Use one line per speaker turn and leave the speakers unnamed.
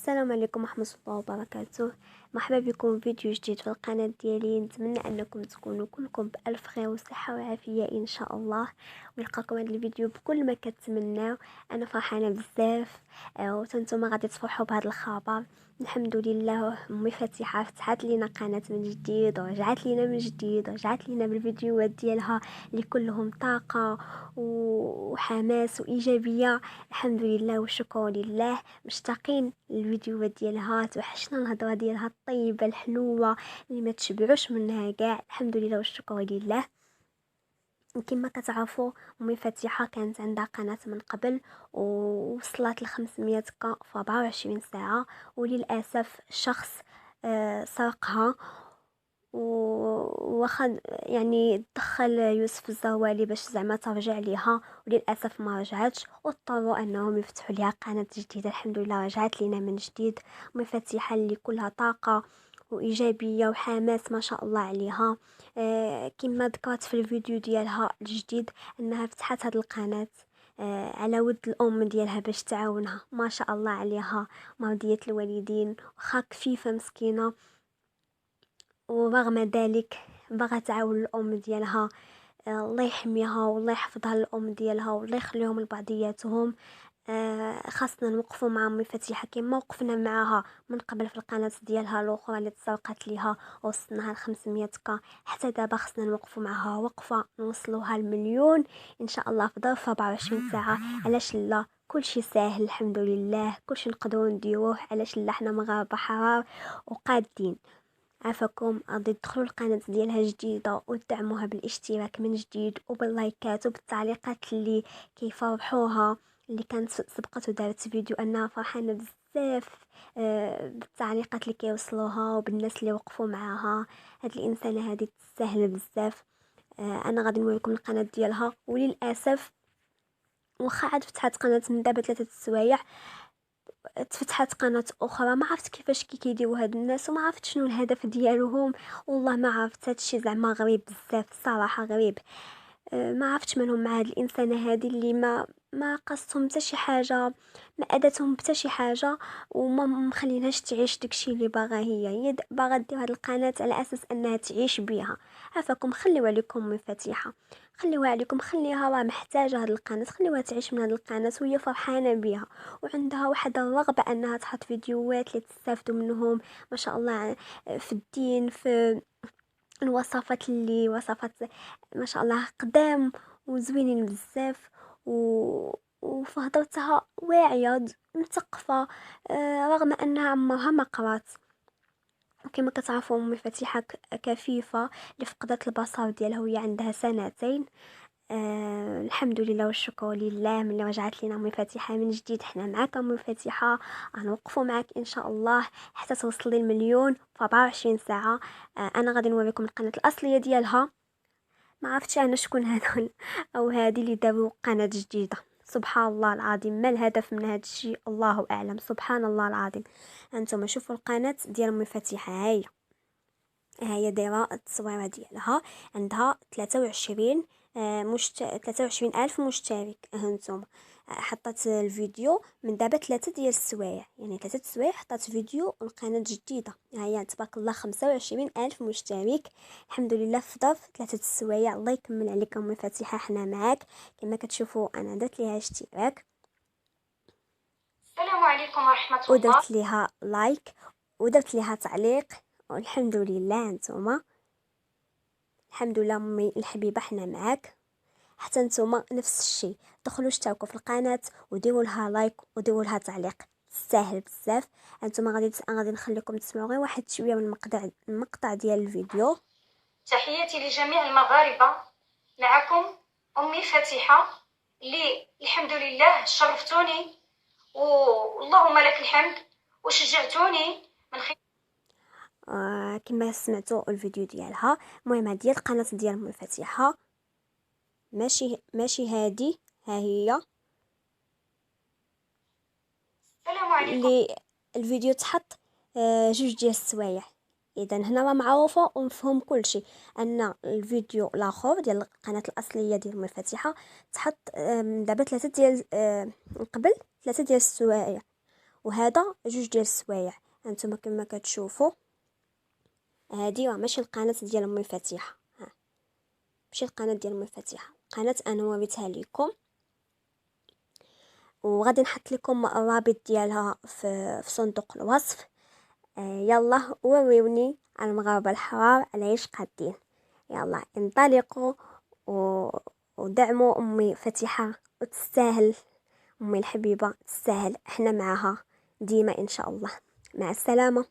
السلام عليكم ورحمة الله وبركاته. مرحبا بكم في فيديو جديد في القناة ديالي. نتمنى انكم تكونوا كلكم بألف خير وصحة وعافية ان شاء الله، ويلقاكم هذا الفيديو بكل ما كتمناو. انا فرحانة بزاف وتنتوما غادي تفرحوا بهذا الخبر. الحمد لله، امي فاتحة فتحت لينا قناة من جديد، ورجعت لينا من جديد، ورجعت لينا بالفيديوهات ديالها اللي كلهم طاقة وحماس وايجابية. الحمد لله والشكر لله. مشتاقين الفيديوهات ديالها، توحشنا الهضره ديالها الطيبه الحلوه اللي ما تشبعوش منها كاع. الحمد لله والشكر لله. كما كتعرفوا امي فاتحه كانت عندها قناه من قبل، ووصلت ل 500 في 24 ساعه، وللاسف شخص سرقها واخد، يعني دخل يوسف الزوالي باش زعما ترجع ليها، وللاسف ما رجعتش، واضطروا انهم يفتحوا ليها قناه جديده. الحمد لله رجعت لينا من جديد، مفاتيح اللي كلها طاقه وايجابيه وحماس ما شاء الله عليها. كما ذكرت في الفيديو ديالها الجديد انها فتحت هذه القناه على ود الام ديالها باش تعاونها. ما شاء الله عليها، مرضيه الوالدين، وخا كفيفه مسكينه، ورغم ذلك بغى تعاون الام ديالها. الله يحميها والله يحفظها الام ديالها والله يخليهم لبعضياتهم. خاصنا نوقفوا مع امي فتيحه كما وقفنا معاها من قبل في القناه ديالها الاخرى اللي تسرقت ليها وصلناها ل 500 حتى دابا خصنا نوقفوا معاها وقفه نوصلوها المليون ان شاء الله في ظرف 24 ساعه. علاش لا؟ كلشي ساهل الحمد لله، كلشي نقدروا نديروه. علاش لا؟ حنا مغاربه حرار وقادين. عافاكم، غادي تدخلوا القناه ديالها جديده وتدعموها بالاشتراك من جديد وباللايكات وبالتعليقات اللي كيفرحوها. اللي كانت سبقت ودارت فيديو انها فرحانه بزاف بالتعليقات اللي كيوصلوها وبالناس اللي وقفوا معاها. هاد الانسانه هذه تستاهل بزاف. انا غادي نوريكم القناه ديالها. وللاسف واخا عاد فتحت قناه من دابا 3 سوايع، تفتحت قناه اخرى. ما عرفت كيفاش كيديروا هاد الناس، وما عرفت شنو الهدف ديالهم. والله ما عرفت، هادشي زعما غريب بزاف الصراحه، غريب. ما عرفتش منهم مع هاد الانسانه هذه اللي ما قصتهم حتى شي حاجه، ما اذتهم حتى شي حاجه، وما مخليناش تعيش داكشي اللي باغا هي باغا دير هاد القناه على اساس انها تعيش بها. عافاكم، خليوا عليكم مفاتيحه، خليوها عليكم، خليها راه محتاجه هاد القناه، خليوها تعيش من هاد القناه وهي فرحانه بها، وعندها واحد الرغبه انها تحط فيديوهات اللي تستافدوا منهم ما شاء الله، في الدين، في الوصفات اللي وصفات ما شاء الله قدام وزوينين بزاف، وفي هضرتها واعيه مثقفه، رغم انها عمرها ما قرات. وكما كتعرفوا امي فتيحه كفيفه اللي فقدت البصر ديالها وهي عندها 2 سنين. الحمد لله والشكر لله. من رجعت لنا امي فاتحه من جديد، حنا معاك امي فاتحه، غنوقفوا معاك ان شاء الله حتى توصلي المليون في 24 ساعه. انا غادي نوريكم القناه الاصليه ديالها. ما عرفتش انا شكون هذول او هذه اللي دابوا قناه جديده. سبحان الله العظيم، ما الهدف من هذا الشيء؟ الله اعلم. سبحان الله العظيم. انتم شوفوا القناه ديال امي فاتحه، هي دايره التصويره ديالها، عندها 23 23 ألف مشترك. هانتوما حطت الفيديو من دابا 3 ديال السوايع، يعني 3 سوايع حطت فيديو القناة جديدة. هيا تبارك الله 25 ألف مشترك الحمد لله في ظرف 3 سوايع. الله يكمل عليك امي فاتحة، حنا معاك. كما كتشوفوا انا درت ليها اشتراك،
السلام عليكم ورحمة الله.
ودرت ليها لايك، ودرت ليها تعليق، والحمد لله. انتوما الحمد لله امي الحبيبه، حنا معاك. حتى نتوما نفس الشيء، دخلوا اشتركوا في القناه وديروا لها لايك وديروا لها تعليق، تستاهل بزاف. انتوما غادي نخليكم تسمعوا غير واحد شويه من المقطع ديال الفيديو.
تحياتي لجميع المغاربة، معكم أمي فاتحة اللي الحمد لله شرفتوني واللهم لك الحمد وشجعتوني من خلال
كما سمعتوا الفيديو ديالها. المهم هذه القناه ديال امي فاتحه، ماشي هادي، ها هي
السلام عليكم.
اللي الفيديو تحط 2 ديال السوايع. اذا هنا راه معروفه ومفهوم كلشي ان الفيديو الاخر ديال القناه الاصليه ديال المفاتيحه تحط دابا 3 ديال قبل 3 ديال السوايع، وهذا جوج ديال السوايع. هانتوما كما كتشوفوا هادي راه ماشي القناه ديال امي فتيحه، ماشي القناه ديال امي فتيحه، قناه انا وريتها لكم، وغادي نحط لكم الرابط ديالها في صندوق الوصف. يلا وريوني المغاربه الحرار على ايش قادين. يلا انطلقوا ودعموا امي فتيحه، وتستاهل امي الحبيبه، تستاهل، احنا معها ديما ان شاء الله. مع السلامه.